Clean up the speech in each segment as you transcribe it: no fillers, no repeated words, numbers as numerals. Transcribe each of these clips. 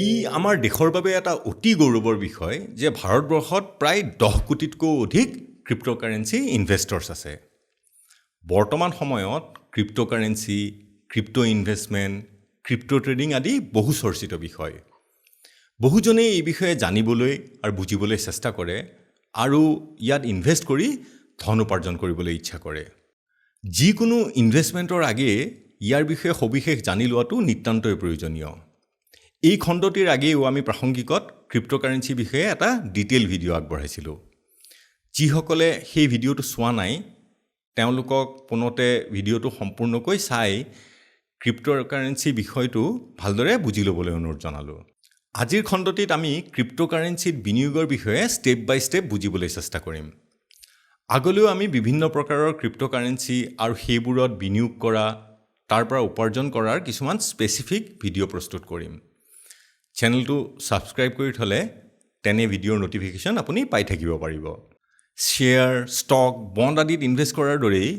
ই আমাৰ দেশৰ বাবে এটা অতি গৌৰৱৰ বিষয় যে ভাৰতবৰ্ষত প্ৰায় 10 কোটিতকৈ অধিক ক্ৰিপ্ট'কাৰেঞ্চি ইনভেষ্টৰ্ছ আছে। বৰ্তমান সময়ত cryptocurrency, crept' investment, crept' trading আদি বহু চৰ্চিত বিষয়। বহুজনে এই বিষয়ে জানিবলৈ আৰু বুজিবলৈ চেষ্টা কৰে আৰু ইয়াত ইনভেষ্ট কৰি ধন উপাৰ্জন কৰিবলৈ ইচ্ছা কৰে। যিকোনো ইনভেষ্টমেণ্টৰ আগেয়ে ইয়াৰ বিষয়ে সবিশেষ জানি লোৱাটো নিতান্তই প্ৰয়োজনীয়। এই খণ্ডটিৰ আগেও আমি প্ৰাসংগিকত ক্ৰিপ্ট'কাৰেঞ্চি বিষয়ে এটা ডিটেইল ভিডিঅ' আগবঢ়াইছিলোঁ। যিসকলে সেই ভিডিঅ'টো চোৱা নাই তেওঁলোকক পুনতে ভিডিঅ'টো সম্পূৰ্ণকৈ চাই ক্ৰিপ্ট'কাৰেঞ্চি বিষয়টো ভালদৰে বুজি ল'বলৈ অনুৰোধ জনালোঁ। আজিৰ খণ্ডটিত আমি ক্ৰিপ্ট'কাৰেঞ্চিত বিনিয়োগৰ বিষয়ে ষ্টেপ বাই ষ্টেপ বুজিবলৈ চেষ্টা কৰিম। আগলৈও আমি বিভিন্ন প্ৰকাৰৰ ক্ৰিপ্ট'কাৰেঞ্চি আৰু সেইবোৰত বিনিয়োগ কৰা, তাৰ পৰা উপাৰ্জন কৰাৰ কিছুমান স্পেচিফিক ভিডিঅ' প্ৰস্তুত কৰিম। চেনেলটো ছাবস্ক্ৰাইব কৰি থ'লে তেনে ভিডিঅ'ৰ ন'টিফিকেশ্যন আপুনি পাই থাকিব পাৰিব। শ্বেয়াৰ, ষ্টক, বণ্ড আদিত ইনভেষ্ট কৰাৰ দৰেই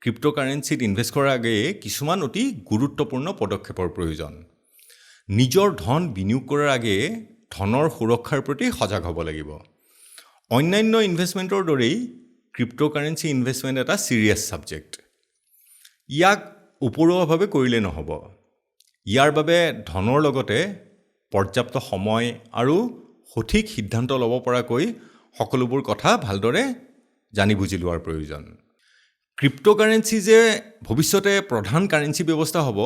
ক্ৰিপ্ট'কাৰেঞ্চিত ইনভেষ্ট কৰাৰ আগেয়ে কিছুমান অতি গুৰুত্বপূৰ্ণ পদক্ষেপৰ প্ৰয়োজন। নিজৰ ধন বিনিয়োগ কৰাৰ আগেয়ে ধনৰ সুৰক্ষাৰ প্ৰতি সজাগ হ'ব লাগিব। অন্যান্য ইনভেষ্টমেণ্টৰ দৰেই ক্ৰিপ্ট'কাৰেঞ্চি ইনভেষ্টমেণ্ট এটা ছিৰিয়াছ ছাবজেক্ট। ইয়াক উপৰুৱাভাৱে কৰিলে নহ'ব। ইয়াৰ বাবে ধনৰ লগতে পৰ্যাপ্ত সময় আৰু সঠিক সিদ্ধান্ত ল'ব পৰাকৈ সকলোবোৰ কথা ভালদৰে জানি বুজি লোৱাৰ প্ৰয়োজন। ক্ৰিপ্ট'কাৰেঞ্চি যে ভৱিষ্যতে প্ৰধান কাৰেঞ্চি ব্যৱস্থা হ'ব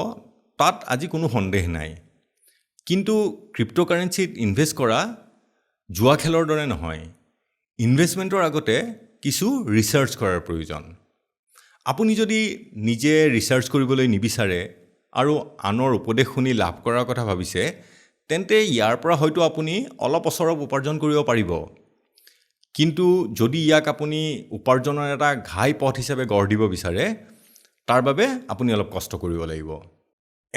তাত আজি কোনো সন্দেহ নাই। কিন্তু ক্ৰিপ্ট'কাৰেঞ্চিত ইনভেষ্ট কৰা জুৱা খেলৰ দৰে নহয়। ইনভেষ্টমেণ্টৰ আগতে কিছু ৰিচাৰ্চ কৰাৰ প্ৰয়োজন। আপুনি যদি নিজে ৰিচাৰ্চ কৰিবলৈ নিবিচাৰে আৰু আনৰ উপদেশ শুনি লাভ কৰাৰ কথা ভাবিছে তেন্তে ইয়াৰ পৰা হয়তো আপুনি অলপ অচৰব উপাৰ্জন কৰিব পাৰিব। কিন্তু যদি ইয়াক আপুনি উপাৰ্জনৰ এটা ঘাই পথ হিচাপে গঢ় দিব বিচাৰে তাৰ বাবে আপুনি অলপ কষ্ট কৰিব লাগিব।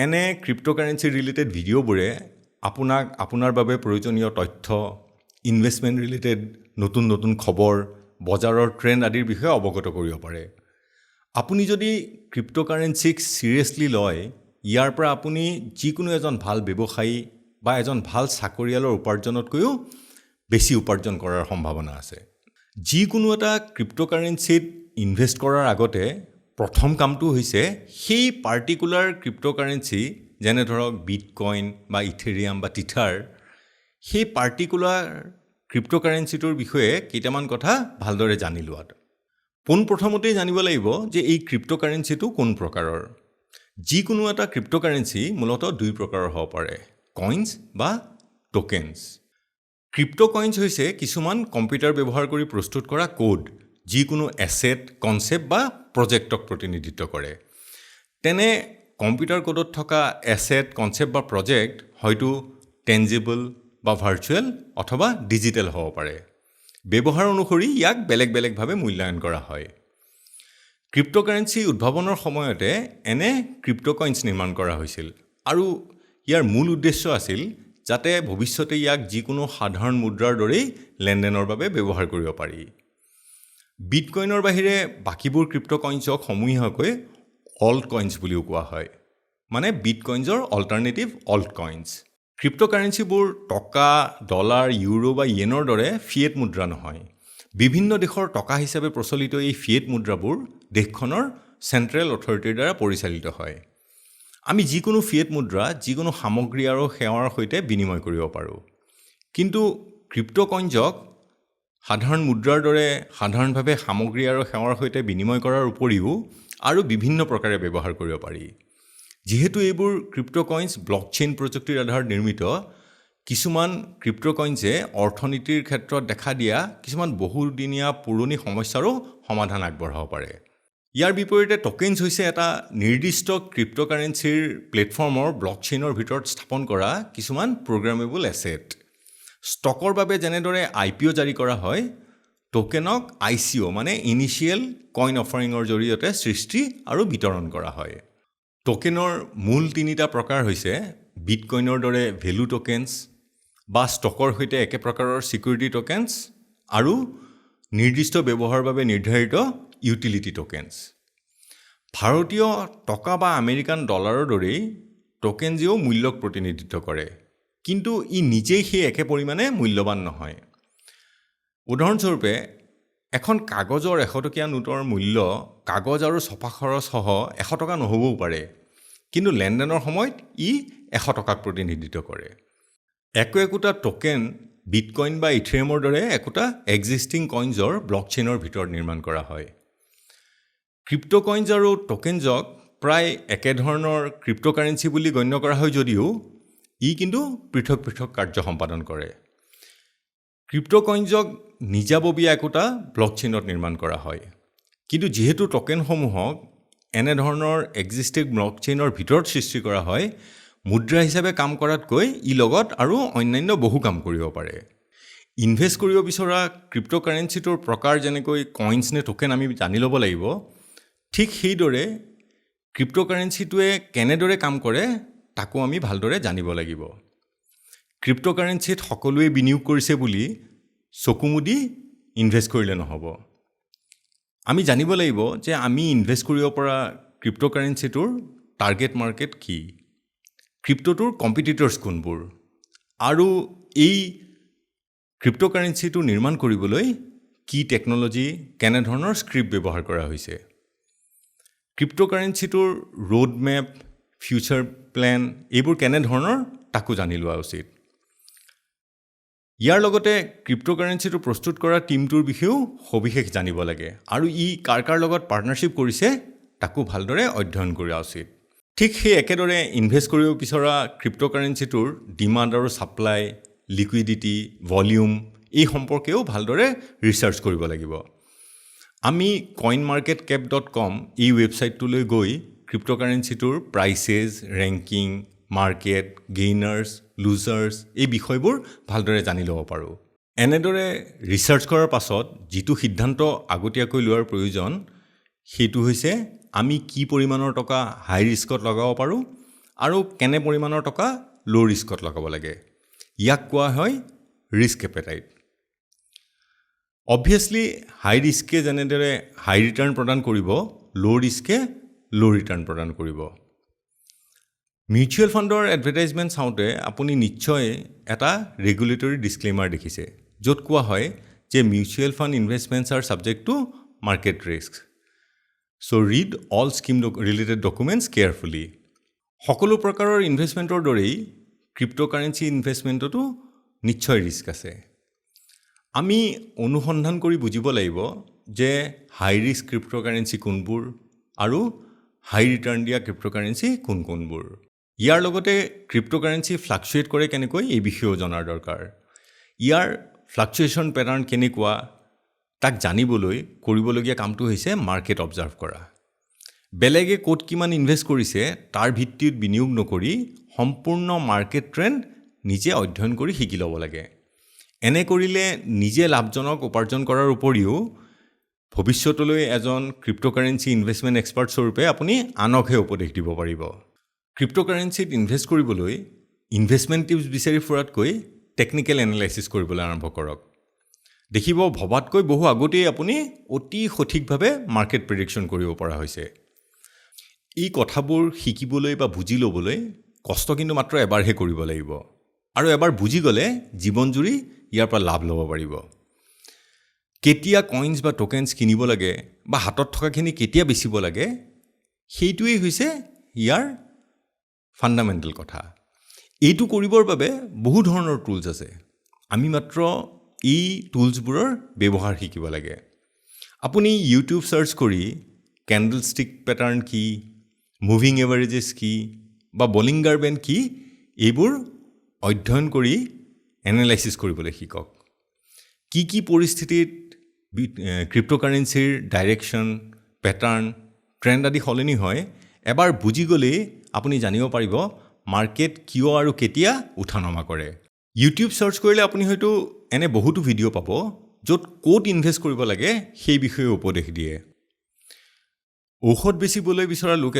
এনে ক্ৰিপ্ট'কাৰেঞ্চি ৰিলেটেড ভিডিঅ'বোৰে আপোনাক আপোনাৰ বাবে প্ৰয়োজনীয় তথ্য, ইনভেষ্টমেণ্ট ৰিলেটেড নতুন নতুন খবৰ, বজাৰৰ ট্ৰেণ্ড আদিৰ বিষয়ে অৱগত কৰিব পাৰে। আপুনি যদি ক্ৰিপ্ট'কাৰেঞ্চিক ছিৰিয়াছলি লয় ইয়াৰ পৰা আপুনি যিকোনো এজন ভাল ব্যৱসায়ী বা এজন ভাল চাকৰিয়ালৰ উপাৰ্জনতকৈও বেছি উপাৰ্জন কৰাৰ সম্ভাৱনা আছে। যিকোনো এটা ক্ৰিপ্ট'কাৰেঞ্চিত ইনভেষ্ট কৰাৰ আগতে প্ৰথম কামটো হৈছে সেই পাৰ্টিকুলাৰ ক্ৰিপ্ট'কাৰেঞ্চি যেনে ধৰক বিটকইন বা ইথেৰিয়াম বা টিথাৰ, সেই পাৰ্টিকুলাৰ ক্ৰিপ্ট'কাৰেঞ্চিটোৰ বিষয়ে কেইটামান কথা ভালদৰে জানি লোৱাত। পোনপ্ৰথমতেই জানিব লাগিব যে এই ক্ৰিপ্ট'কাৰেঞ্চিটো কোন প্ৰকাৰৰ। যিকোনো এটা ক্ৰিপ্ট'কাৰেঞ্চি মূলতঃ দুই প্ৰকাৰৰ হ'ব পাৰে, কইনছ বা টোকেনছ। ক্ৰিপ্ট'কইনছ হৈছে কিছুমান কম্পিউটাৰ ব্যৱহাৰ কৰি প্ৰস্তুত কৰা কোড, যিকোনো এছেট, কনচেপ্ট বা প্ৰজেক্টক প্ৰতিনিধিত্ব কৰে। তেনে কম্পিউটাৰ কোডত থকা এছেট, কনচেপ্ট বা প্ৰজেক্ট হয়তো টেঞ্জিবল বা ভাৰ্চুৱেল অথবা ডিজিটেল হ'ব পাৰে। ব্যৱহাৰ অনুসৰি ইয়াক বেলেগ বেলেগভাৱে মূল্যায়ন কৰা হয়। ক্ৰিপ্ট'কাৰেঞ্চি উদ্ভাৱনৰ সময়তে এনে ক্ৰিপ্ট'কইনছ নিৰ্মাণ কৰা হৈছিল আৰু ইয়াৰ মূল উদ্দেশ্য আছিল যাতে ভৱিষ্যতে ইয়াক যিকোনো সাধাৰণ মুদ্ৰাৰ দৰেই লেনদেনৰ বাবে ব্যৱহাৰ কৰিব পাৰি। বিটকইনৰ বাহিৰে বাকীবোৰ ক্ৰিপ্ট'কইনছক সমূহীয়াকৈ অল্ট কইনছ বুলিও কোৱা হয়, মানে বিটকইনছৰ অল্টাৰনেটিভ অল্ট কইনছ। ক্ৰিপ্ট'কাৰেঞ্চিবোৰ টকা, ডলাৰ, ইউৰো বা য়েনৰ দৰে ফিয়েট মুদ্ৰা নহয়। বিভিন্ন দেশৰ টকা হিচাপে প্ৰচলিত এই ফিয়েট মুদ্ৰাবোৰ দেশখনৰ চেণ্ট্ৰেল অথৰিটিৰ দ্বাৰা পৰিচালিত হয়। আমি যিকোনো ফিয়েট মুদ্ৰা যিকোনো সামগ্ৰী আৰু সেৱাৰ সৈতে বিনিময় কৰিব পাৰোঁ। কিন্তু ক্ৰিপ্ট'কইনছক সাধাৰণ মুদ্ৰাৰ দৰে সাধাৰণভাৱে সামগ্ৰী আৰু সেৱাৰ সৈতে বিনিময় কৰাৰ উপৰিও আৰু বিভিন্ন প্ৰকাৰে ব্যৱহাৰ কৰিব পাৰি। যিহেতু এইবোৰ ক্ৰিপ্ট'কইনছ ব্লকচেইন প্ৰযুক্তিৰ আধাৰত নিৰ্মিত, কিছুমান ক্ৰিপ্ট'কইনছে অৰ্থনীতিৰ ক্ষেত্ৰত দেখা দিয়া কিছুমান বহুদিনীয়া পুৰণি সমস্যাৰো সমাধান আগবঢ়াব পাৰে। ইয়াৰ বিপৰীতে টোকেনছ হৈছে এটা নিৰ্দিষ্ট ক্ৰিপ্ট'কাৰেঞ্চিৰ প্লেটফৰ্মৰ ব্লকচেইনৰ ভিতৰত স্থাপন কৰা কিছুমান প্ৰগ্ৰামেবল এছেট। ষ্টকৰ বাবে যেনেদৰে IPO জাৰি কৰা হয়, টোকেনক ICO মানে ইনিচিয়েল কইন অফাৰিঙৰ জৰিয়তে সৃষ্টি আৰু বিতৰণ কৰা হয়। টোকেনৰ মূল তিনিটা প্ৰকাৰ হৈছে বিটকইনৰ দৰে ভেলু টোকেনছ বা ষ্টকৰ সৈতে একে প্ৰকাৰৰ ছিকিউৰিটি টোকেনছ আৰু নিৰ্দিষ্ট ব্যৱহাৰৰ বাবে নিৰ্ধাৰিত ইউটিলিটি টোকেনছ। ভাৰতীয় টকা বা আমেৰিকান ডলাৰৰ দৰেই টোকেনজেও মূল্যক প্ৰতিনিধিত্ব কৰে, কিন্তু ই নিজেই সেই একে পৰিমাণে মূল্যৱান নহয়। উদাহৰণস্বৰূপে এখন কাগজৰ 100 টকীয়া নোটৰ মূল্য কাগজ আৰু ছপা খৰচ সহ 100 টকা নহ'বও পাৰে, কিন্তু লেনদেনৰ সময়ত ই 100 টকাক প্ৰতিনিধিত্ব কৰে। একোটা টোকেন বিটকইন বা ইথেৰিয়ামৰ দৰে একোটা এক্সিষ্টিং কইনছৰ ব্লকচেইনৰ ভিতৰত নিৰ্মাণ কৰা হয়। ক্ৰিপ্ট'কইনছ আৰু টোকেনছক প্ৰায় একেধৰণৰ ক্ৰিপ্ট'কাৰেঞ্চি বুলি গণ্য কৰা হয় যদিও ই কিন্তু পৃথক পৃথক কাৰ্য সম্পাদন কৰে। ক্ৰিপ্ট'কইনছক নিজাববীয়া একোটা ব্লকচেইনত নিৰ্মাণ কৰা হয়, কিন্তু যিহেতু টোকেনসমূহক এনেধৰণৰ এক্সিষ্টিং ব্লকচেইনৰ ভিতৰত সৃষ্টি কৰা হয়, মুদ্ৰা হিচাপে কাম কৰাতকৈ ই লগত আৰু অন্যান্য বহু কাম কৰিব পাৰে। ইনভেষ্ট কৰিব বিচৰা ক্ৰিপ্ট'কাৰেঞ্চিটোৰ প্ৰকাৰ যেনেকৈ কইনছ নে টোকেন আমি জানি ল'ব লাগিব, ঠিক সেইদৰে ক্ৰিপ্ট'কাৰেঞ্চিটোৱে কেনেদৰে কাম কৰে তাকো আমি ভালদৰে জানিব লাগিব। ক্ৰিপ্ট'কাৰেঞ্চিত সকলোৱে বিনিয়োগ কৰিছে বুলি চকু মুদি ইনভেষ্ট কৰিলে নহ'ব। আমি জানিব লাগিব যে আমি ইনভেষ্ট কৰিব পৰা ক্ৰিপ্ট'কাৰেঞ্চিটোৰ টাৰ্গেট মাৰ্কেট কি, ক্ৰিপ্ট'টোৰ কম্পিটিটৰ্ছ কোনবোৰ, আৰু এই ক্ৰিপ্ট'কাৰেঞ্চিটো নিৰ্মাণ কৰিবলৈ কি টেকন'লজি, কেনেধৰণৰ স্ক্ৰিপ্ট ব্যৱহাৰ কৰা হৈছে। ক্ৰিপ্ট'কাৰেঞ্চিটোৰ ৰোড মেপ, ফিউচাৰ প্লেন এইবোৰ কেনেধৰণৰ তাকো জানি লোৱা উচিত। ইয়াৰ লগতে ক্ৰিপ্ট'কাৰেঞ্চিটো প্ৰস্তুত কৰা টীমটোৰ বিষয়েও সবিশেষ জানিব লাগে, আৰু ই কাৰ কাৰ লগত পাৰ্টনাৰশ্বিপ কৰিছে তাকো ভালদৰে অধ্যয়ন কৰা উচিত। ঠিক সেই একেদৰে ইনভেষ্ট কৰিব বিচৰা ক্ৰিপ্ট'কাৰেঞ্চিটোৰ ডিমাণ্ড আৰু ছাপ্লাই, লিকুইডিটি, ভলিউম এই সম্পৰ্কেও ভালদৰে ৰিচাৰ্চ কৰিব লাগিব। আমি coinmarketcap.com এই ৱেবছাইটটোলৈ গৈ ক্ৰিপ্ট'কাৰেঞ্চিটোৰ প্ৰাইচেছ, ৰেংকিং, মাৰ্কেট, গেইনাৰ্ছ, লুজাৰ্ছ এই বিষয়বোৰ ভালদৰে জানি ল'ব পাৰোঁ। এনেদৰে ৰিচাৰ্চ কৰাৰ পাছত যিটো সিদ্ধান্ত আগতীয়াকৈ লোৱাৰ প্ৰয়োজন সেইটো হৈছে আমি কি পৰিমাণৰ টকা হাই ৰিস্কত লগাব পাৰোঁ আৰু কেনে পৰিমাণৰ টকা ল' ৰিস্কত লগাব লাগে। ইয়াক কোৱা হয় ৰিস্ক এপেটাইট। অবভিয়াছলি হাই ৰিস্কে যেনেদৰে হাই ৰিটাৰ্ণ প্ৰদান কৰিব, ল' ৰিস্কে ল' ৰিটাৰ্ণ প্ৰদান কৰিব। মিউচুৱেল ফাণ্ডৰ এডভাৰটাইজমেণ্ট চাওঁতে আপুনি নিশ্চয় এটা ৰেগুলেটৰী ডিছক্লেইমাৰ দেখিছে, য'ত কোৱা হয় যে mutual fund investments are subject to market risk. So' read all scheme related documents carefully. সকলো প্ৰকাৰৰ ইনভেষ্টমেণ্টৰ দৰেই ক্ৰিপ্ট'কাৰেঞ্চি ইনভেষ্টমেণ্টতো নিশ্চয় ৰিস্ক আছে। আমি অনুসন্ধান কৰি বুজিব লাগিব যে হাই ৰিস্ক ক্ৰিপ্ট'কাৰেঞ্চি কোনবোৰ আৰু হাই ৰিটাৰ্ণ দিয়া ক্ৰিপ্ট'কাৰেঞ্চি কোনবোৰ। ইয়াৰ লগতে ক্ৰিপ্ট'কাৰেঞ্চি ফ্লাকচুৱেট কৰে কেনেকৈ এই বিষয়েও জনাৰ দৰকাৰ। ইয়াৰ ফ্লাকচুৱেশ্যন পেটাৰ্ণ কেনেকুৱা তাক জানিবলৈ কৰিবলগীয়া কামটো হৈছে মাৰ্কেট অবজাৰ্ভ কৰা। বেলেগে ক'ত কিমান ইনভেষ্ট কৰিছে তাৰ ভিত্তিত বিনিয়োগ নকৰি সম্পূৰ্ণ মাৰ্কেট ট্ৰেণ্ড নিজে অধ্যয়ন কৰি শিকি ল'ব লাগে। এনে কৰিলে নিজে লাভজনক উপাৰ্জন কৰাৰ উপৰিও ভৱিষ্যতলৈ এজন ক্ৰিপ্ট'কাৰেঞ্চি ইনভেষ্টমেণ্ট এক্সপাৰ্ট স্বৰূপে আপুনি আনকহে উপদেশ দিব পাৰিব। ক্ৰিপ্ট'কাৰেঞ্চিত ইনভেষ্ট কৰিবলৈ ইনভেষ্টমেণ্ট টিপছ বিচাৰি ফুৰাতকৈ টেকনিকেল এনালাইচিছ কৰিবলৈ আৰম্ভ কৰক। দেখিব ভবাতকৈ বহু আগতেই আপুনি অতি সঠিকভাৱে মাৰ্কেট প্ৰেডিকশ্যন কৰিব পৰা হৈছে। এই কথাবোৰ শিকিবলৈ বা বুজি ল'বলৈ কষ্ট কিন্তু মাত্ৰ এবাৰহে কৰিব লাগিব, আৰু এবাৰ বুজি গ'লে জীৱনজুৰি ইয়াৰ পৰা লাভ ল'ব পাৰিব। কেতিয়া কইনছ বা টোকেনছ কিনিব লাগে বা হাতত থকাখিনি কেতিয়া বেচিব লাগে সেইটোৱেই হৈছে ইয়াৰ ফাণ্ডামেণ্টেল কথা। এইটো কৰিবৰ বাবে বহু ধৰণৰ টুলছ আছে, আমি মাত্ৰ এই টুলছবোৰৰ ব্যৱহাৰ শিকিব লাগে। আপুনি ইউটিউব চাৰ্চ কৰি কেণ্ডেলষ্টিক পেটাৰ্ণ কি, মুভিং এভাৰেজেছ কি বা বলিংগাৰ বেণ্ড কি এইবোৰ অধ্যয়ন কৰি এনালাইচিছ কৰিবলৈ শিকক। কি পৰিস্থিতিত ক্ৰিপ্ট'কাৰেঞ্চিৰ ডাইৰেকশ্যন, পেটাৰ্ণ, ট্ৰেণ্ড আদি সলনি হয় এবাৰ বুজি গ'লেই আপুনি জানিব পাৰিব মাৰ্কেট কিয় আৰু কেতিয়া উঠা নমা কৰে। ইউটিউব চাৰ্চ কৰিলে আপুনি হয়তো এনে বহুতো ভিডিঅ' পাব য'ত ক'ত ইনভেষ্ট কৰিব লাগে সেই বিষয়ে উপদেশ দিয়ে। ঔষধ বেচিবলৈ বিচৰা লোক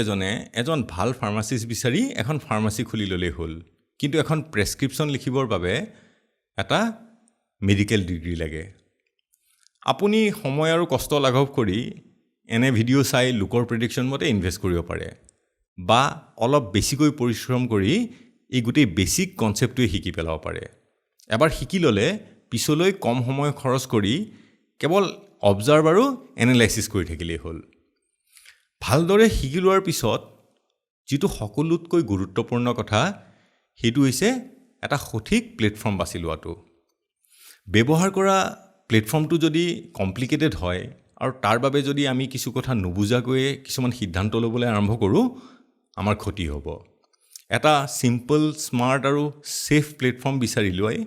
এজন ভাল ফাৰ্মাচিষ্ট বিচাৰি এখন ফাৰ্মাচী খুলি ল'লেই হ'ল, কিন্তু এখন প্ৰেছক্ৰিপশ্যন লিখিবৰ বাবে এটা মেডিকেল ডিগ্ৰী লাগে। আপুনি সময় আৰু কষ্ট লাঘৱ কৰি এনে ভিডিঅ' চাই লোকৰ প্ৰেডিকশ্যন মতে ইনভেষ্ট কৰিব পাৰে, বা অলপ বেছিকৈ পৰিশ্ৰম কৰি এই গোটেই বেছিক কনচেপ্টটোৱে শিকি পেলাব পাৰে এবাৰ শিকি ল'লে পিছলৈ কম সময় খৰচ কৰি কেৱল অবজাৰ্ভ আৰু এনালাইচিছ কৰি থাকিলেই হ'ল ভালদৰে শিকি লোৱাৰ পিছত যিটো সকলোতকৈ গুৰুত্বপূৰ্ণ কথা সেইটো হৈছে এটা সঠিক প্লেটফৰ্ম বাছি লোৱাটো ব্যৱহাৰ কৰা প্লেটফৰ্মটো যদি কমপ্লিকেটেড হয় আৰু তাৰ বাবে যদি আমি কিছু কথা নুবুজাকৈ কিছুমান সিদ্ধান্ত ল'বলৈ আৰম্ভ কৰোঁ আমাৰ ক্ষতি হ'ব এটা সিম্পল স্মাৰ্ট আৰু সেফ প্লেটফৰ্ম বিচাৰি লোৱাই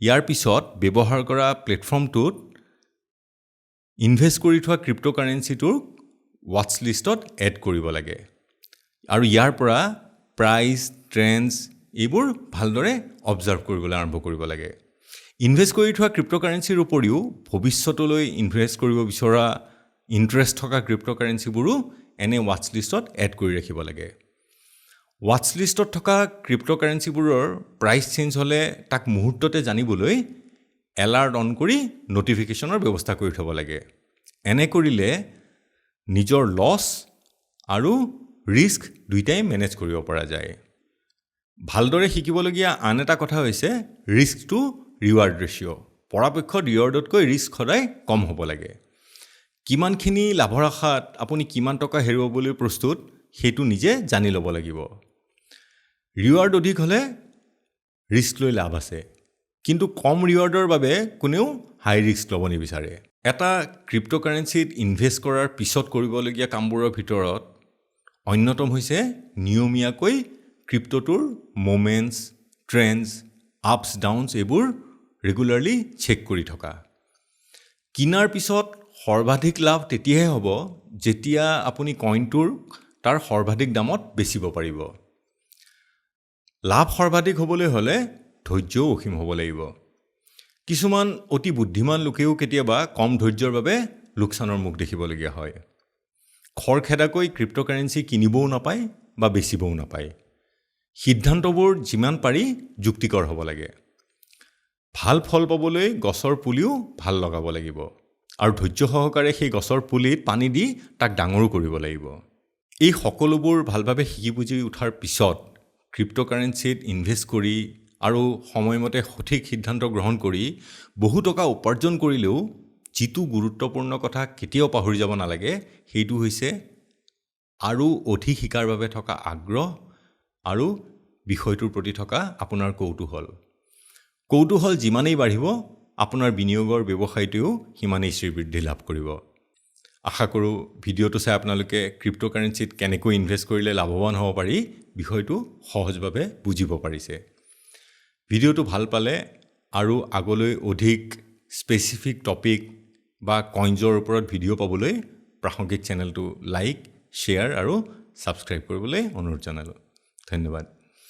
ইয়াৰ পিছত ব্যৱহাৰ কৰা প্লেটফৰ্মটোত ইনভেষ্ট কৰি থোৱা ক্ৰিপ্টোকাৰেন্সিটোৰ ৱাটচ লিষ্টত এড কৰিব লাগে আৰু ইয়াৰ পৰা প্ৰাইচ ট্ৰেণ্ডছ এইবোৰ ভালদৰে অবজাৰ্ভ কৰিবলৈ আৰম্ভ কৰিব লাগে ইনভেষ্ট কৰি থোৱা ক্ৰিপ্টোকাৰেন্সিৰ উপৰিও ভৱিষ্যতলৈ ইনভেষ্ট কৰিব বিচৰা ইণ্টাৰেষ্ট থকা ক্ৰিপ্টোকাৰেন্সিবোৰো এনে ৱাটচ লিষ্টত এড কৰি ৰাখিব লাগে ৱাটচ লিষ্টত থকা ক্ৰিপ্টোকাৰেন্সিবোৰৰ প্ৰাইচ চেঞ্জ হ'লে তাক মুহূৰ্ততে জানিবলৈ এলাৰ্ট অন কৰি নটিফিকেশ্যনৰ ব্যৱস্থা কৰি থ'ব লাগে এনে কৰিলে নিজৰ লছ আৰু ৰিস্ক দুইটাই মেনেজ কৰিব পৰা যায় ভালদৰে শিকিবলগীয়া আন এটা কথা হৈছে ৰিস্ক টু ৰিৱাৰ্ড ৰেচিঅ' পৰাপক্ষত ৰিৱাৰ্ডতকৈ ৰিস্ক সদায় কম হ'ব লাগে কিমানখিনি লাভৰ আশাত আপুনি কিমান টকা হেৰুৱাবলৈ প্ৰস্তুত সেইটো নিজে জানি ল'ব লাগিব ৰিৱাৰ্ড অধিক হ'লে ৰিস্ক লৈ লাভ আছে কিন্তু কম ৰিৱাৰ্ডৰ বাবে কোনেও হাই ৰিস্ক ল'ব নিবিচাৰে এটা ক্ৰিপ্টোকাৰেন্সিত ইনভেষ্ট কৰাৰ পিছত কৰিবলগীয়া কামবোৰৰ ভিতৰত অন্যতম হৈছে নিয়মীয়াকৈ ক্ৰিপ্টোটোৰ মোমেণ্টছ ট্ৰেণ্ডছ আপছ ডাউনছ এইবোৰ ৰেগুলাৰলি চেক কৰি থকা কিনাৰ পিছত সৰ্বাধিক লাভ তেতিয়াহে হ'ব যেতিয়া আপুনি কইনটোৰ তাৰ সৰ্বাধিক দামত বেচিব পাৰিব লাভ সৰ্বাধিক হ'বলৈ হ'লে ধৈৰ্যও অসীম হ'ব লাগিব কিছুমান অতি বুদ্ধিমান লোকেও কেতিয়াবা কম ধৈৰ্যৰ বাবে লোকচানৰ মুখ দেখিবলগীয়া হয় খৰখেদাকৈ ক্ৰিপ্টোকাৰেন্সি কিনিবও নাপায় বা বেচিবও নাপায় সিদ্ধান্তবোৰ যিমান পাৰি যুক্তিকৰ হ'ব লাগে ভাল ফল পাবলৈ গছৰ পুলিও ভাল লগাব লাগিব আৰু ধৈৰ্য সহকাৰে সেই গছৰ পুলিত পানী দি তাক ডাঙৰো কৰিব লাগিব এই সকলোবোৰ ভালভাৱে শিকি বুজি উঠাৰ পিছত ক্ৰিপ্টোকাৰেন্সিত ইনভেষ্ট কৰি আৰু সময়মতে সঠিক সিদ্ধান্ত গ্ৰহণ কৰি বহু টকা উপাৰ্জন কৰিলেও যিটো গুৰুত্বপূৰ্ণ কথা কেতিয়াও পাহৰি যাব নালাগে সেইটো হৈছে আৰু অধিক শিকাৰ বাবে থকা আগ্ৰহ আৰু বিষয়টোৰ প্ৰতি থকা আপোনাৰ কৌতূহল যিমানেই বাঢ়িব আপোনাৰ বিনিয়োগৰ ব্যৱসায়টোও সিমানেই শ্ৰীবৃদ্ধি লাভ কৰিব আশা কৰোঁ ভিডিঅ'টো চাই আপোনালোকে ক্ৰিপ্টোকাৰেন্সিত কেনেকৈ ইনভেষ্ট কৰিলে লাভৱান হ'ব পাৰি বিষয়টো সহজভাৱে বুজিব পাৰিছে ভিডিঅ'টো ভাল পালে আৰু আগলৈ অধিক স্পেচিফিক টপিক বা কইনছৰ ওপৰত ভিডিঅ' পাবলৈ প্ৰাসংগিক চেনেলটো লাইক শ্বেয়াৰ আৰু ছাবস্ক্ৰাইব কৰিবলৈ অনুৰোধ জনালোঁ ধন্যবাদ